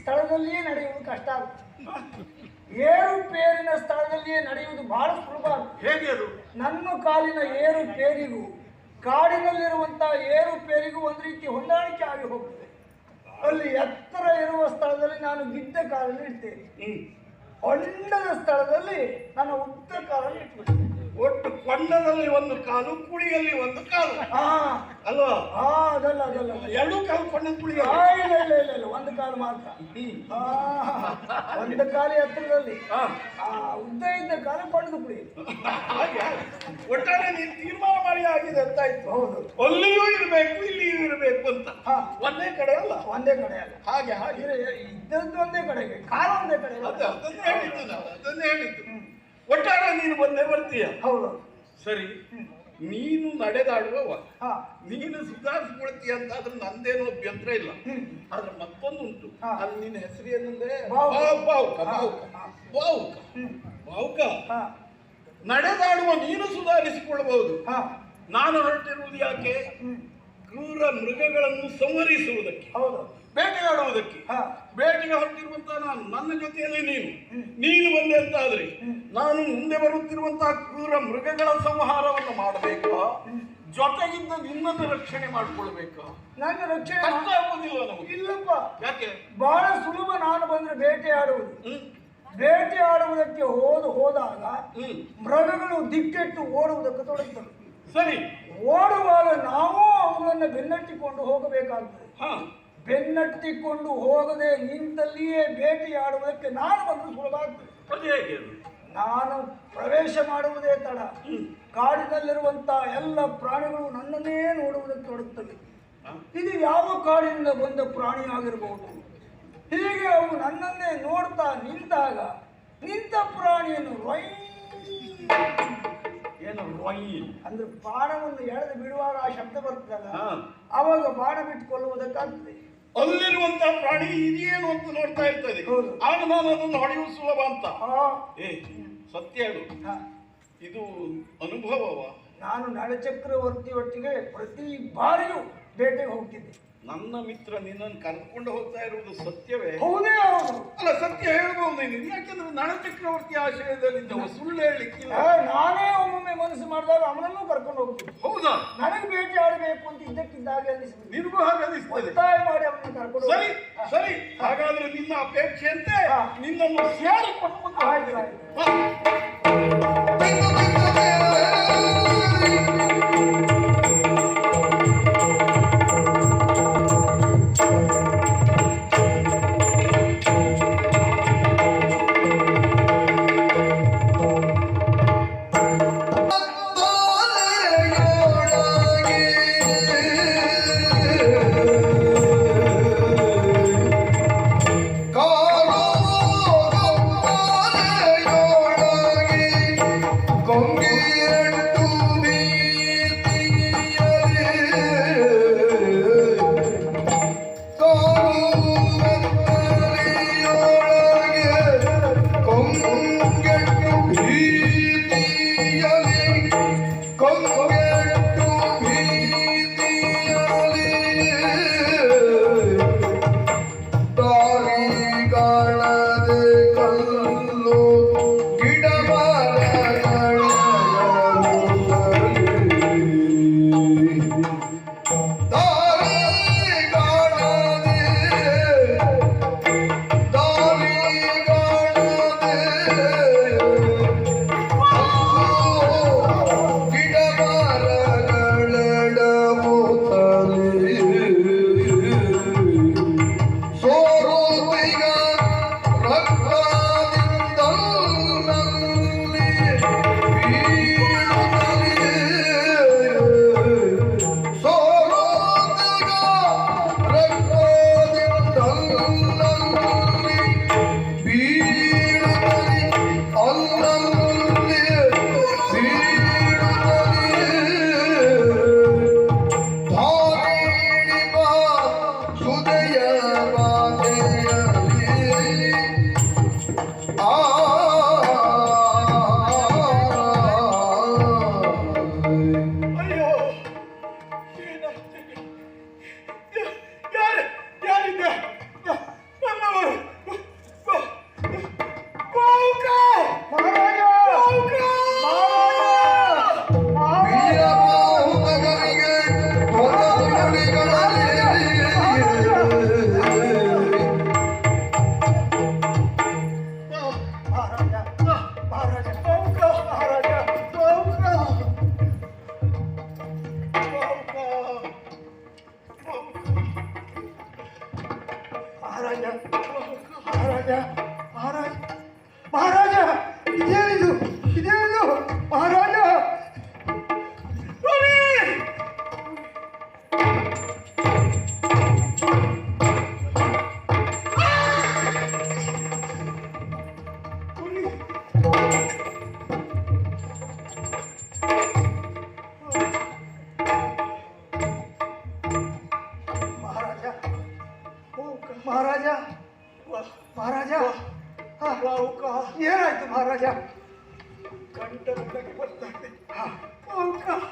ಸ್ಥಳದಲ್ಲಿಯೇ ನಡೆಯುವುದು ಕಷ್ಟ ಆಗುತ್ತೆ. ಏರುಪೇರಿನ ಸ್ಥಳದಲ್ಲಿಯೇ ನಡೆಯುವುದು ಬಹಳ ಸುಲಭ. ಹೇಗೆ ಅದು? ನನ್ನ ಕಾಲಿನ ಏರುಪೇರಿಗೂ ಕಾಡಿನಲ್ಲಿರುವಂತಹ ಏರುಪೇರಿಗೂ ಒಂದು ರೀತಿ ಹೊಂದಾಣಿಕೆ ಆಗಿ ಹೋಗ್ತದೆ. ಅಲ್ಲಿ ಎತ್ತರ ಇರುವ ಸ್ಥಳದಲ್ಲಿ ನಾನು ಬಿದ್ದ ಕಾಲಲ್ಲಿ ಇಡ್ತೇನೆ, ಹೊಂಡದ ಸ್ಥಳದಲ್ಲಿ ನನ್ನ ಉದ್ದ ಕಾಲಲ್ಲಿ ಇಟ್ಬಿಡ್ತೇನೆ. ಒಟ್ಟು ಕೊಂಡದಲ್ಲಿ ಒಂದು ಕಾಲು, ಕುಳಿಯಲ್ಲಿ ಒಂದು ಕಾಲು ಅಲ್ವಾ? ಅದಲ್ಲ ಎರಡು ಕಾಲು ಕೊಂಡ ಕುಳಿ. ಇಲ್ಲ, ಒಂದು ಕಾಲು ಮಾತ್ರ. ಒಂದು ಕಾಲು ಎತ್ತರದಲ್ಲಿ, ಉದ್ದ ಇದ್ದ ಕಾಲು ಕೊಂಡದ ಕುಳಿ. ಒಟ್ಟಾರೆ ನೀನು ತೀರ್ಮಾನ ಮಾಡಿ ಆಗಿದೆ ಅಂತ ಆಯ್ತು. ಹೌದು. ಅಲ್ಲಿಯೂ ಇರಬೇಕು, ಇಲ್ಲಿಯೂ ಇರಬೇಕು ಅಂತ. ಒಂದೇ ಕಡೆ ಅಲ್ಲ. ಒಂದೇ ಕಡೆ ಅಲ್ಲ. ಹಾಗೆ ಇದ್ದದ್ದು ಒಂದೇ ಕಡೆಗೆ, ಕಾಲ ಒಂದೇ ಕಡೆಗೆ. ಅದನ್ನೇ ಹೇಳಿದ್ದು ನಾವು, ಅದನ್ನೇ ಹೇಳಿದ್ದು. ಒಟ್ಟಾರೆ ನೀನು ಬಂದೇ ಬರ್ತೀಯ. ಹೌದು. ಸರಿ, ನೀನು ನಡೆದಾಡುವವ, ಹಾ. ನೀನು ಸುಧಾರಿಸ್ಕೊಳ್ತೀಯ ಅಂತ ಆದ್ರೆ ನಂದೇನೋ ಅಭ್ಯಂತರ ಇಲ್ಲ. ಆದ್ರೆ ಮತ್ತೊಂದು ಉಂಟು, ಅದು ನಿನ್ನ ಹೆಸರು ಏನಂದ್ರೆ ಬಾವುಕ. ನಡೆದಾಡುವ ನೀನು ಸುಧಾರಿಸಿಕೊಳ್ಳಬಹುದು. ನಾನು ಹೊರಟಿರುವುದು ಯಾಕೆ? ಕ್ರೂರ ಮೃಗಗಳನ್ನು ಸಂಹರಿಸುವುದಕ್ಕೆ, ಹೌದು, ಬೇಟೆಯಾಡುವುದಕ್ಕೆ. ಬೇಟೆಗೆ ಹೊರಟಿರುವಂತಹ ನಾನು, ನನ್ನ ಜೊತೆಯಲ್ಲಿ ನೀನು ಬಂದೆ ಅಂತಾದ್ರೆ ನಾನು ಮುಂದೆ ಬರುತ್ತಿರುವಂತಹ ಕ್ರೂರ ಮೃಗಗಳ ಸಂಹಾರವನ್ನು ಮಾಡಬೇಕು, ಜೊತೆಗಿಂದ ನಿನ್ನನ್ನು ರಕ್ಷಣೆ ಮಾಡಿಕೊಳ್ಬೇಕು. ನನ್ನ ರಕ್ಷಣೆ ಕಷ್ಟ ಆಗುವುದಿಲ್ಲ ನಮಗೆ. ಇಲ್ಲಪ್ಪ, ಯಾಕೆ? ಬಹಳ ಸುಲಭ. ನಾನು ಬಂದ್ರೆ ಬೇಟೆಯಾಡುವುದು. ಬೇಟೆಯಾಡುವುದಕ್ಕೆ ಹೋದಾಗ ಮೃಗಗಳು ದಿಕ್ಕೆಟ್ಟು ಓಡುವುದಕ್ಕೆ ತೊಡಗುತ್ತವೆ. ಸರಿ, ಓಡುವಾಗ ನಾವು ಅವುಗಳನ್ನು ಬೆನ್ನಟ್ಟಿಕೊಂಡು ಹೋಗಬೇಕಾಗ್ತದೆ. ಬೆನ್ನಟ್ಟಿಕೊಂಡು ಹೋಗದೆ ನಿಂತಲ್ಲಿಯೇ ಬೇಟೆಯಾಡುವುದಕ್ಕೆ ನಾನು ಬಂದು ಸುಲಭ ಆಗ್ತದೆ. ನಾನು ಪ್ರವೇಶ ಮಾಡುವುದೇ ತಡ. ಕಾಡಿನಲ್ಲಿರುವಂತಹ ಎಲ್ಲ ಪ್ರಾಣಿಗಳು ನನ್ನನ್ನೇ ನೋಡುವುದಕ್ಕೆ ತೊಡಗುತ್ತವೆ. ಇದು ಯಾವ ಕಾಡಿನಿಂದ ಬಂದ ಪ್ರಾಣಿ ಆಗಿರಬಹುದು. ಹೀಗೆ ಅವು ನನ್ನನ್ನೇ ನೋಡ್ತಾ ನಿಂತಾಗ ನಿಂತ ಪ್ರಾಣಿಯನ್ನು ಏನು ಅಂದ್ರೆ ಬಾಣವನ್ನು ಎಳೆದು ಬಿಡುವಾಗ ಆ ಶಬ್ದ ಬರ್ತದಲ್ಲ, ಅವಾಗ ಬಾಣ ಬಿಟ್ಟುಕೊಳ್ಳುವುದಕ್ಕಾಗ್ತದೆ. ಅಲ್ಲಿರುವಂತಹ ಪ್ರಾಣಿ ಇದೇನು ಅಂತ ನೋಡ್ತಾ ಇರ್ತದೆ. ಆಗ ನಾನು ಅದನ್ನು ಹೊಡೆಯುವುದು ಸುಲಭ ಅಂತ. ಸತ್ಯ ಹೇಳು, ಇದು ಅನುಭವವ? ನಾನು ನಳಚಕ್ರವರ್ತಿ ಒಟ್ಟಿಗೆ ಪ್ರತಿ ಬಾರಿಯೂ ಬೇಟೆಗೆ ಹೋಗ್ತಿದ್ದೆ. ನನ್ನ ಮಿತ್ರ ನಿನ್ನನ್ನು ಕರೆದುಕೊಂಡು ಹೋಗ್ತಾ ಇರುವುದು ಸತ್ಯವೇ? ಹೌದೇ ಹೌದು. ಅಲ್ಲ, ಸತ್ಯ ಹೇಳ್ಬಹುದು ನೀನು. ಯಾಕೆಂದ್ರೆ ನಳಚಕ್ರವರ್ತಿ ಆಶ್ರಯದಲ್ಲಿದ್ದವ, ಸುಳ್ಳು ಹೇಳಲಿಕ್ಕಿಲ್ಲ. ನಾನೇ ಒಮ್ಮೊಮ್ಮೆ ಮನಸ್ಸು ಮಾಡಿದಾಗ ಅವನನ್ನು ಕರ್ಕೊಂಡು ಹೋಗ್ತೀನಿ. ಹೌದಾ? ನನಗೆ ಭೇಟಿ ಆಡಬೇಕು ಅಂತ ಇದ್ದಕ್ಕಿದ್ದಾಗ ಅನಿಸ್ತದೆ. ನಿನಗೂ ಹಾಗೆ ಅನಿಸ್ತದೆ. ಒತ್ತಾಯ ಮಾಡಿ ಅವನನ್ನು ಕರ್ಕೊಂಡು. ಸರಿ ಸರಿ, ಹಾಗಾದ್ರೆ ನಿನ್ನ ಅಪೇಕ್ಷೆಯಂತೆ ನಿನ್ನನ್ನು ಸೇರಿಕೊಂಡು Congue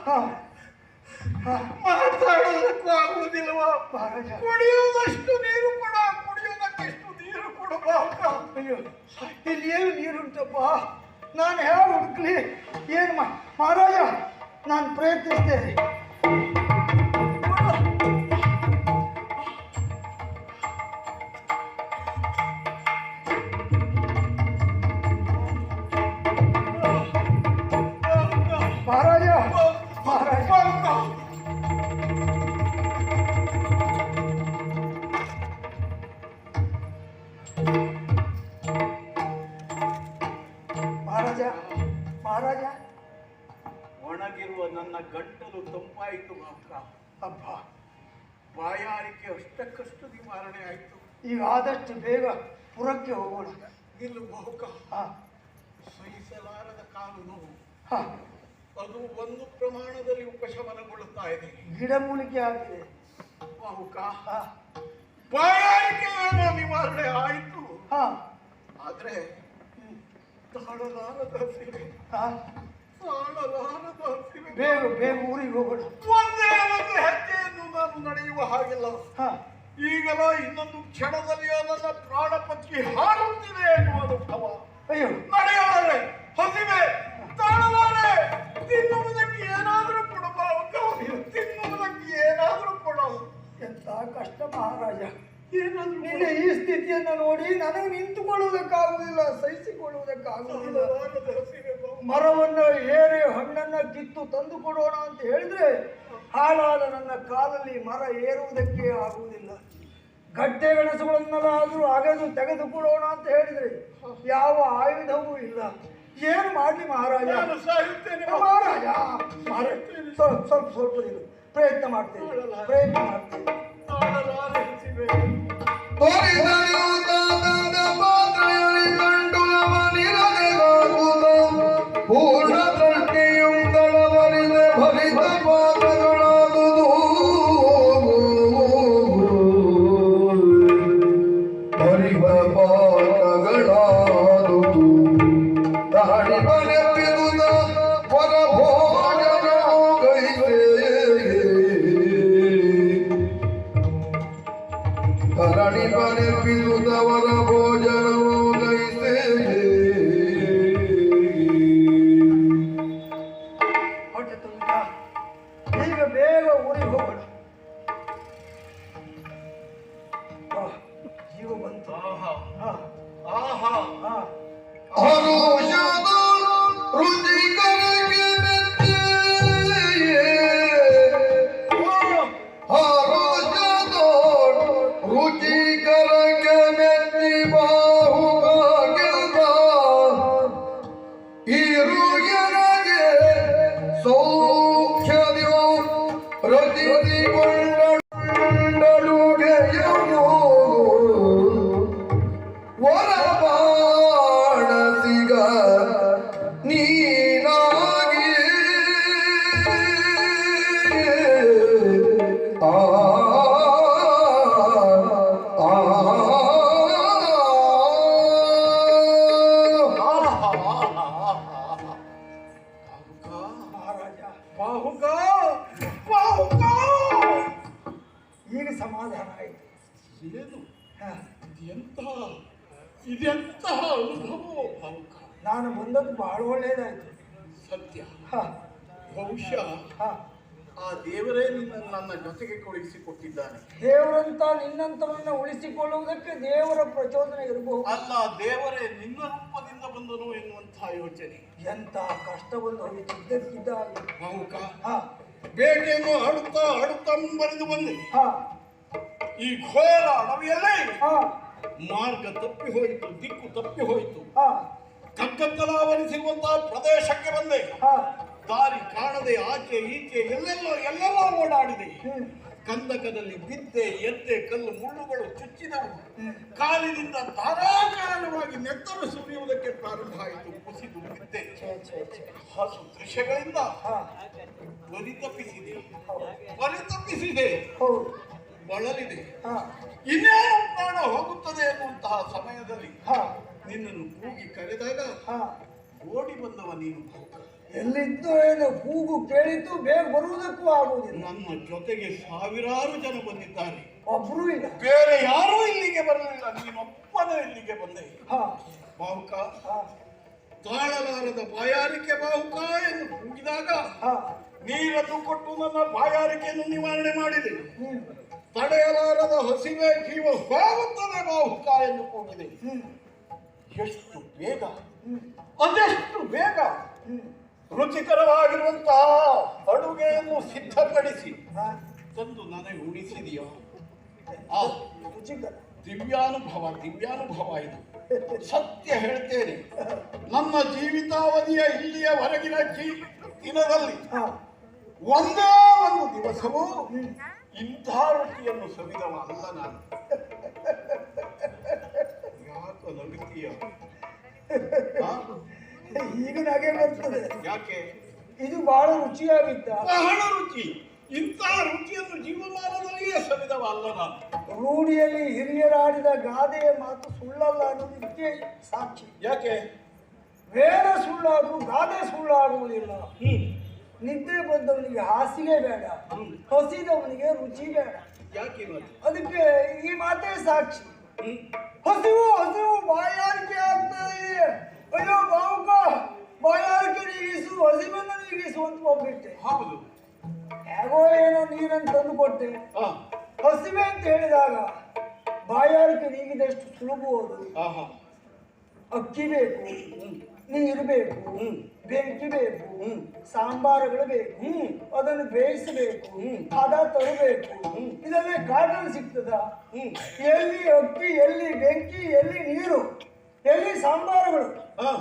ಹಾ ಹಾ ಮಾತಾಡೋದಕ್ಕೂ ಆಗುವುದಿಲ್ವಾ? ಮಹಾರಾಜ ಕುಡಿಯುವುದಷ್ಟು ನೀರು ಕೊಡ, ಕುಡಿಯುವುದಕ್ಕೆಷ್ಟು ನೀರು ಕೊಡ ಬಾವುಕ. ಅಯ್ಯೋ ಇಲ್ಲಿ ಏನು ನೀರುಂಟಪ್ಪ, ನಾನು ಹೇಗೆ ಹುಡುಕ್ಲಿ? ಏನು ಮಹಾರಾಜ, ನಾನು ಪ್ರಯತ್ನಿಸ್ತೇನೆ. ಮಹಾರಾಜ ಮಹಾರಾಜ ಮಹಾರಾಜ ಮಹಾರಾಜ ಒಣಗಿರುವ ನನ್ನ ಗಂಟಲು ತಂಪಾಯಿತು ಬಾವುಕ. ಅಬ್ಬ, ಬಾಯಾರಿಕೆ ಅಷ್ಟಕ್ಕಷ್ಟು ನಿವಾರಣೆ ಆಯಿತು. ಈಗ ಆದಷ್ಟು ಬೇಗ ಪುರಕ್ಕೆ ಹೋಗೋಣ. ನಿಲ್ಲು ಬಾವುಕ. ಹಾ ಸಹಿಸಲಾರದ ಕಾಲು ನೋವು ಹಾ ಅದು ಒಂದು ಪ್ರಮಾಣದಲ್ಲಿ ಉಪಶಮನಗೊಳ್ಳುತ್ತಾ ಇದೆ. ಗಿಡಮೂಲಿಕೆ ಆಗಿದೆ. ಬಾವುಕ, ಹಾ ಬಾಯಾರಿಕೆ ಏನೋ ನಿವಾರಣೆ ಆಯಿತು. ಹಾ ಆದ್ರೆ ತಾಳಲಾರದ ಹಸಿವೆ, ಹಾ ತಾಳಲಾರದ ಹಸಿವೆ. ಬೇಗ ಬೇಗ ಊರಿಗೆ ಹೋಗೋಣ. ಒಂದೇ ಒಂದು ಹೆಜ್ಜೆಯನ್ನು ನಾನು ನಡೆಯುವ ಹಾಗಿಲ್ಲ. ಹಾ ಈಗಲ ಇನ್ನೊಂದು ಕ್ಷಣದಲ್ಲಿಯೋ ನನ್ನ ಪ್ರಾಣ ಪಕ್ಷಿ ಹಾರುತ್ತಿದೆ ಎನ್ನುವ ಅನುಭವ. ಅಯ್ಯೋ ನಡೆಯಲಾರೆ, ಹಸಿವೆ, ತಾಳಲಾರೆ. ತಿನ್ನುವುದಕ್ಕೆ ಏನಾದರೂ ಕೊಡು ಬಾವುಕ, ತಿನ್ನುವುದಕ್ಕೆ ಏನಾದರೂ ಕೊಡು. ಎಂತ ಕಷ್ಟ ಮಹಾರಾಜ. ಏನಾದರೂ ನಿನ್ನ ಈ ಸ್ಥಿತಿಯನ್ನು ನೋಡಿ ನನಗೆ ನಿಂತುಕೊಳ್ಳುವುದಕ್ಕಾಗುವುದಿಲ್ಲ, ಸಹಿಸಿಕೊಳ್ಳುವುದಕ್ಕಾಗುವುದಿಲ್ಲ. ತಾಳಲಾರದ ಹಸಿವೆ ಬಾವುಕ. ಮರವನ್ನು ಏರಿ ಹಣ್ಣನ್ನ ಕಿತ್ತು ತಂದು ಕೊಡೋಣ ಅಂತ ಹೇಳಿದ್ರೆ ಹಾಳಾದ ನನ್ನ ಕಾಲಲ್ಲಿ ಮರ ಏರುವುದಕ್ಕೆ ಆಗುವುದಿಲ್ಲ. ಗಡ್ಡೆ ಗೆಣಸುಗಳನ್ನೆಲ್ಲಾದರೂ ಅಗೆದು ತೆಗೆದುಕೊಡೋಣ ಅಂತ ಹೇಳಿದ್ರೆ ಯಾವ ಆಯುಧವೂ ಇಲ್ಲ. ಏನು ಮಾಡಲಿ ಮಹಾರಾಜ? ನಾನು ಸಾಯುತ್ತೇನೆ ಮಹಾರಾಜ ಮಹಾರಾಜ ಸ್ವಲ್ಪ ಇರು. ಪ್ರಯತ್ನ ಮಾಡ್ತೇನೆ. ತಾಳಲಾರದ ಹಸಿವೆ. ಪೂರ್ಣ ದೃಷ್ಟಿಯು ತಳವರಿದೆ ಫಲಿತ ಪಾತ್ರಗಳಾದುದು ಫಲಿತ ಪಾತ್ರಗಳಾದುದು ತಾಳಿ ಬರೆಪಿರುದ ಪರ ಭೋಜನವು ಗೈತೆ ತರಣಿ ಬರೆಪಿರುದವರ ಭೋಜನವು ಗೈತೆ. ಹೊಟ್ಟೆ ತುಂಬಿದ, ಈಗ ಬೇಗ ಊರಿಗೆ ಹೋಗೋಣ. ಜೀವ ಬಂತು. ಆಹಾ ಹಾ ಆಹಾ ಹಾ ಹರುಷದ ರುಚಿಕರಿಗೆ ಮೆಚ್ಚಿಯೇ ಹರುಷದ ರುಚಿಕರಿಗೆ ಮೆಚ್ಚಿ ಬಾಹುಗಾಗಿಲ್ದ ಇರುಯನಗೆ ಸೌಖ್ಯದಿಯು ರಚಿಸಿಕೊಂಡಳುಗೆಯನು ವರಬಾಣಸಿಗ ನೀನಾಗಿ ಆ ಆ ಮಹಾರಾಜ, ಬಾಹುಕ ಬಾಹುಕ. ಈಗ ಸಮಾಧಾನ ಆಯಿತು. ಏನು ಹಾ, ಇದೆಂತಹ ಅನುಭವ ಬಾಹುಕ. ನಾನು ಬಂದದ್ದು ಬಹಳ ಒಳ್ಳೆಯದಾಯಿತು. ಸತ್ಯ. ಹಾ ಬಹುಶಃ ಹಾ ಆ ದೇವರೇ ನನ್ನ ಜೊತೆಗೆ ಕೊಡಿಸಿಕೊಟ್ಟಿದ್ದಾನೆ. ದೇವರಂತ ನಿನ್ನಂತವನ್ನ ಉಳಿಸಿಕೊಳ್ಳುವುದಕ್ಕೆ ದೇವರ ಪ್ರಚೋದನೆ ಇರಬಹುದು. ಅಲ್ಲ, ದೇವರೇ ನಿನ್ನ ರೂಪದಿಂದ ಬಂದನು ಎನ್ನುವಂತಹ ಯೋಚನೆ. ಎಂತ ಕಷ್ಟ ಬಂದು ಹೋಗಿದ್ದಾಗ ಬಾಹುಕ, ಹಾ ಬೇಟೆಯನ್ನು ಆಡುತ್ತಾ ಮುಂಬರೆದು ಬಂದೆ. ಹಾ ಈ ಘೋರ ಅಡವಿಯಲ್ಲೇ ಹಾ ಮಾರ್ಗ ತಪ್ಪಿ ಹೋಯಿತು, ದಿಕ್ಕು ತಪ್ಪಿ ಹೋಯಿತು. ಹಾ ಕಗ್ಗತ್ತಲಾವರಿಸಿರುವಂತಹ ಪ್ರದೇಶಕ್ಕೆ ಬಂದೆ. ಹಾ ದಾರಿ ಕಾಣದೆ ಆಚೆ ಈಚೆ ಎಲ್ಲೆಲ್ಲ ಓಡಾಡಿದೆ. ಹ್ಮ್ ಕಂದಕದಲ್ಲಿ ಬಿದ್ದೆ, ಎದ್ದೆ, ಕಲ್ಲು ಮುಳ್ಳುಗಳು ಚುಚ್ಚಿದವು. ಹ್ಮ್ ಕಾಲಿನಿಂದ ಧಾರಾಕಾರವಾಗಿ ನೆತ್ತರು ಸುರಿಯುವುದಕ್ಕೆ ಪ್ರಾರಂಭ ಆಯಿತು. ಕುಸಿದು ಬಿದ್ದೆ. ಛೇ ಛೇ ಛೇ. ಹಸು ದೃಶ್ಯಗಳಿಂದ ಹಾ ಪರಿತಪ್ಪಿಸಿದೆ, ಹೌದು. ಬಳಲಿದೆ. ಹಾ ಇನ್ನೇನು ಪ್ರಾಣ ಹೋಗುತ್ತದೆ ಎನ್ನುವಂತಹ ಸಮಯದಲ್ಲಿ ಹಾ ನಿನ್ನನ್ನು ಕೂಗಿ ಕರೆದಾಗ ಹಾ ಓಡಿ ಬಂದವ ನೀನು. ಎಲ್ಲಿದ್ದು ಏನು ಕೂಗು ಕೇಳಿದ್ದು ಬೇಗ ಬರುವುದಕ್ಕೂ ಆಗುವುದಿಲ್ಲ. ನನ್ನ ಜೊತೆಗೆ ಸಾವಿರಾರು ಜನ ಬಂದಿದ್ದಾರೆ, ಒಬ್ರು ಇಲ್ಲ. ಬೇರೆ ಯಾರೂ ಇಲ್ಲಿಗೆ ಬರಲಿಲ್ಲ, ನೀನೊಬ್ಬನೇ ಇಲ್ಲಿಗೆ ಬಂದೆ. ಹಾ ಬಾಹುಕ, ಹಾ ತಾಳಲಾರದ ಬಾಯಾರಿಕೆ ಬಾಹುಕ ಎಂದು ಕೂಗಿದಾಗ ಹಾ ನೀರನ್ನು ಕೊಟ್ಟು ನನ್ನ ಬಾಯಾರಿಕೆಯನ್ನು ನಿವಾರಣೆ ಮಾಡಿದೆ. ಹ್ಮ್ ತಡೆಯಲಾರದ ಹಸಿವೆ ಜೀವ ಹೋಗುತ್ತದೆ ಬಾಹುಕ ಎಂದು ಕೂಗಿದೆ. ಹ್ಮ್ ಎಷ್ಟು ಬೇಗ, ಹ್ಮ್ ಅದೆಷ್ಟು ಬೇಗ ಹ್ಮ್ ರುಚಿಕರವಾಗಿರುವಂತಹ ಅಡುಗೆಯನ್ನು ಸಿದ್ಧಪಡಿಸಿ ಹಾ ತಂದು ನನಗೆ ಉಣಿಸಿದೆಯೋ ಆ ರುಚಿಕರ ದಿವ್ಯಾನುಭವ ಇದು. ಸತ್ಯ ಹೇಳ್ತೇನೆ, ನನ್ನ ಜೀವಿತಾವಧಿಯ ಇಲ್ಲಿಯವರೆಗಿನ ದಿನದಲ್ಲಿ ಹಾ ಒಂದೇ ಒಂದು ದಿವಸವೂ ಇಂಥ ರುಚಿಯನ್ನು ಸವಿದವ ಅಲ್ಲ ನಾನು. ಯಾಕೋ ನಗುತ್ತೀಯ? ಈಗ ನಗೆ ಬರ್ತದೆ. ಯಾಕೆ? ಇದು ಬಹಳ ರುಚಿಯಾಗಿತ್ತ. ಬಹಳ ರುಚಿ. ಇಂಥ ರುಚಿಯನ್ನು ಜೀವಮಾನದಲ್ಲಿಯೇ ಸವಿದವ ಅಲ್ಲ ನಾನು. ರೂಢಿಯಲ್ಲಿ ಹಿರಿಯರಾಡಿದ ಗಾದೆಯ ಮಾತು ಸುಳ್ಳಲ್ಲ ಅನ್ನೋದಕ್ಕೆ ಸಾಕ್ಷಿ. ಯಾಕೆ? ವೇದ ಸುಳ್ಳಾಗುವುದು, ಗಾದೆ ಸುಳ್ಳಾಗುವುದಿಲ್ಲ. ನಿದ್ದೆ ಬಂದವನಿಗೆ ಹಾಸಿಗೆ ಬೇಡ, ಹಸಿದವನಿಗೆ ರುಚಿ ಬೇಡ. ಯಾಕೆ ಮತ್ತೆ? ಅದಕ್ಕೆ ಈ ಮಾತೇ ಸಾಕ್ಷಿ. ಹಸಿವು ಬಾಯಾರಿಕೆ ಆಗ್ತಾ ಇದೆ, ಅಯ್ಯೋ ಬಾವುಕ ಬಾಯಾರಿಕೆ ನೀಗಿಸು, ಹಸಿವನ್ನು ನೀಗಿಸು ಅಂತ ಹೋಗ್ಬಿಟ್ಟೆ. ಹೌದು, ಹೇಗೋ ಏನೋ ನೀರನ್ನು ತಂದು ಕೊಟ್ಟೆ. ಹಾ, ಹಸಿವೆ ಅಂತ ಹೇಳಿದಾಗ ಬಾಯಾರಿಕೆ ನೀಗಿದಷ್ಟು ಸುಲಭವಾದು. ಆಹಾ, ಅಕ್ಕಿ ಬೇಕು, ನೀರು ಬೇಕು, ಬೆಂಕಿ ಬೇಕು, ಸಾಂಬಾರುಗಳು ಬೇಕು, ಅದನ್ನು ಬೇಯಿಸಬೇಕು, ಹದ ತರಬೇಕು. ಇದೆಲ್ಲ ಕಾಡಲ್ಲಿ ಸಿಗ್ತದ? ಎಲ್ಲಿ ಅಕ್ಕಿ, ಎಲ್ಲಿ ಬೆಂಕಿ, ಎಲ್ಲಿ ನೀರು, ಎಲ್ಲಿ ಸಾಂಬಾರುಗಳು? ಹಾ,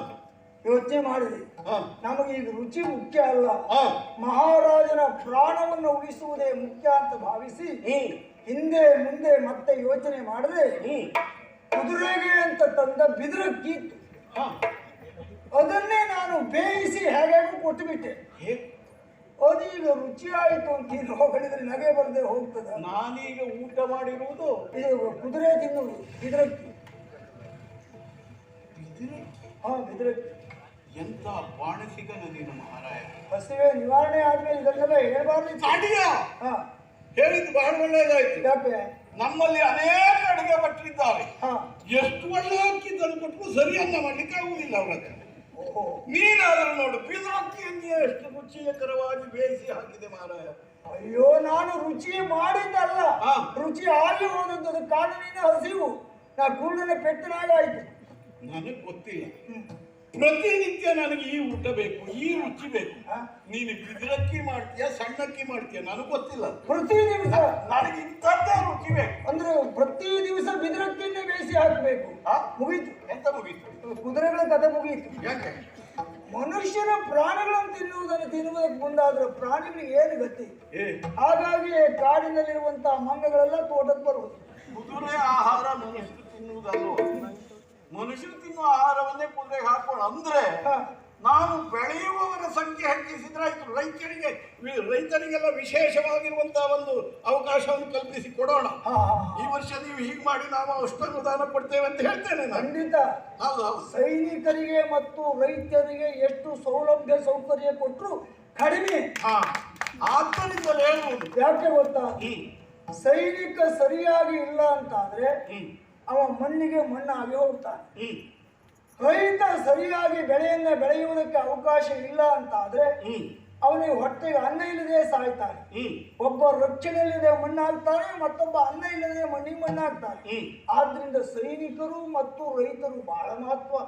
ಯೋಚನೆ ಮಾಡಿದೆ. ಹಾ, ನಮಗೆ ಈಗ ರುಚಿ ಮುಖ್ಯ ಅಲ್ಲ, ಹಾ, ಮಹಾರಾಜನ ಪ್ರಾಣವನ್ನು ಉಳಿಸುವುದೇ ಮುಖ್ಯ ಅಂತ ಭಾವಿಸಿ ಹಿಂದೆ ಮುಂದೆ ಮತ್ತೆ ಯೋಚನೆ ಮಾಡದೆ ಕುದುರೆಗೆ ಅಂತ ತಂದ ಬಿದಿರಕ್ಕಿ ಇತ್ತು. ಹಾ. ಅದನ್ನೇ ನಾನು ಬೇಯಿಸಿ ಹೇಗೂ ಕೊಟ್ಟು ಬಿಟ್ಟೆ. ಹೇಗೆ? ಅದೀಗ ರುಚಿ ಆಯಿತು ಅಂತ ನೀನು ಹೊಗಳಿದ್ರೆ ನಗೆ ಬರದೆ ಹೋಗ್ತದ. ನಾನೀಗ ಊಟ ಮಾಡಿರುವುದು ಇದು ಕುದುರೆ ತಿನ್ನುವುದು ಬಿದಿರಕ್ಕಿ. ಹಾ, ಬಿದಿರಕ್ಕಿ. ಎಂತ ಬಾಣಸಿಗನ ನೀನು ಮಹಾರಾಯ. ಹಸಿವೆ ನಿವಾರಣೆ ಆದ್ಮೇಲೆ ಇದನ್ನೆಲ್ಲ ಹೇಳ್ಬಾರ್ದು. ಅಡಿಯ ಹಾ, ಹೇಳಿದ್ದು ಬಹಳ ಒಳ್ಳೆಯದಾಯ್ತು. ಯಾಕೆ? ನಮ್ಮಲ್ಲಿ ಅನೇಕ ಅಡುಗೆ ಭಟ್ರಿದ್ದಾರೆ, ಹಾ, ಎಷ್ಟು ಒಳ್ಳೆ ಅಕ್ಕಿ ತಂದು ಕೊಟ್ಟರು ಸರಿಯನ್ನ ಮಾಡ್ಲಿಕ್ಕೆ ಆಗುವುದಿಲ್ಲ ಅವ್ರ ಹತ್ರ. ಓಹೋ, ನೀನಾದ್ರೂ ನೋಡು, ಬಿದಿರಕ್ಕಿಯನ್ನೇ ಎಷ್ಟು ರುಚಿಕರವಾಗಿ ಬೇಯಿಸಿ ಹಾಕಿದೆ ಮಹಾರಾಯ. ಅಯ್ಯೋ, ನಾನು ರುಚಿ ಮಾಡಿದ್ದಲ್ಲ, ಹಾ. ರುಚಿ ಆಗಿ ಹೋದದ್ದು ಕಾನೂನಿನ ಹಸಿವು. ನಾ ಕುರುಡನ ಪೆಟ್ಟನಾಗ ಆಯ್ತು. ನನಗೆ ಗೊತ್ತಿಲ್ಲ, ಪ್ರತಿನಿತ್ಯ ನನಗೆ ಈ ಊಟ ಬೇಕು, ಈ ರುಚಿ ಬೇಕು. ಹಾ? ನೀನು ಬಿದಿರಕ್ಕಿ ಮಾಡ್ತೀಯ, ಸಣ್ಣಕ್ಕಿ ಮಾಡ್ತೀಯ, ನನಗೆ ಗೊತ್ತಿಲ್ಲ. ಪ್ರತಿ ದಿವಸ ನನಗೆ ಇಂಥದ್ದೇ ರುಚಿ ಬೇಕು. ಅಂದ್ರೆ ಪ್ರತಿ ದಿವಸ ಬಿದಿರಕ್ಕಿನ್ನೇ ಬೇಯಿಸಿ ಹಾಕಬೇಕು. ಹಾ? ಮುಗೀತು, ಎಂತ ಮುಗೀತು? ಕುದುರೆಗಳ ಕಥೆ ಮುಗೀತು. ಯಾಕೆ? ಮನುಷ್ಯನ ಪ್ರಾಣಿಗಳನ್ನು ತಿನ್ನುವುದಕ್ಕೆ ಮುಂದಾದ್ರೆ ಪ್ರಾಣಿಗಳಿಗೆ ಏನು ಗತಿ? ಹಾಗಾಗಿ ಕಾಡಿನಲ್ಲಿರುವಂತಹ ಮಂಗಗಳೆಲ್ಲ ತೋಟಕ್ಕೆ ಬರುವುದು. ಕುದುರೆ ಆಹಾರ ಮನುಷ್ಯರು ತಿನ್ನುವುದಲ್ವ? ಮನುಷ್ಯರು ತಿನ್ನುವ ಆಹಾರವನ್ನೇ ಕುದುರೆಗೆ ಹಾಕೋಣ ಅಂದ್ರೆ ನಾವು ಬೆಳೆಯುವವರ ಸಂಖ್ಯೆ ಹೆಚ್ಚಿಸಿದ್ರಾಯ್ತು. ರೈತರಿಗೆಲ್ಲ ವಿಶೇಷವಾಗಿರುವಂತಹ ಒಂದು ಅವಕಾಶವನ್ನು ಕಲ್ಪಿಸಿ ಕೊಡೋಣ. ಈ ವರ್ಷ ನೀವು ಹೀಗೆ ಮಾಡಿ ನಾವು ಅಷ್ಟು ಅನುದಾನ ಕೊಡ್ತೇವೆ ಅಂತ ಹೇಳ್ತೇನೆ ನಾನು. ಖಂಡಿತ. ಹೌದು, ಸೈನಿಕರಿಗೆ ಮತ್ತು ರೈತರಿಗೆ ಎಷ್ಟು ಸೌಲಭ್ಯ ಸೌಕರ್ಯ ಕೊಟ್ಟರು ಕಡಿಮೆ. ಆದ್ದರಿಂದಲೇ ಹೇಳುವುದು. ಯಾಕೆ ಗೊತ್ತಾ? ಸೈನಿಕ ಸರಿಯಾಗಿ ಇಲ್ಲ ಅಂತಾದ್ರೆ ಅವ ಮಣ್ಣಿಗೆ ಮಣ್ಣಾಗಿ ಹೋಗ್ತಾನೆ. ರೈತ ಸರಿಯಾಗಿ ಬೆಳೆಯನ್ನ ಬೆಳೆಯುವುದಕ್ಕೆ ಅವಕಾಶ ಇಲ್ಲ ಅಂತಾದ್ರೆ ಅವನಿಗೆ ಹೊಟ್ಟೆಗೆ ಅನ್ನ ಇಲ್ಲದೆ ಸಾಯ್ತಾನೆ. ಒಬ್ಬ ರಕ್ಷಣೆಯಲ್ಲಿದೆ ಮಣ್ಣಾಗ್ತಾನೆ, ಮತ್ತೊಬ್ಬ ಅನ್ನ ಇಲ್ಲದೆ ಮಣ್ಣಿಗೆ ಮಣ್ಣಾಗ್ತಾನೆ. ಆದ್ರಿಂದ ಸೈನಿಕರು ಮತ್ತು ರೈತರು ಬಹಳ ಮಹತ್ವ.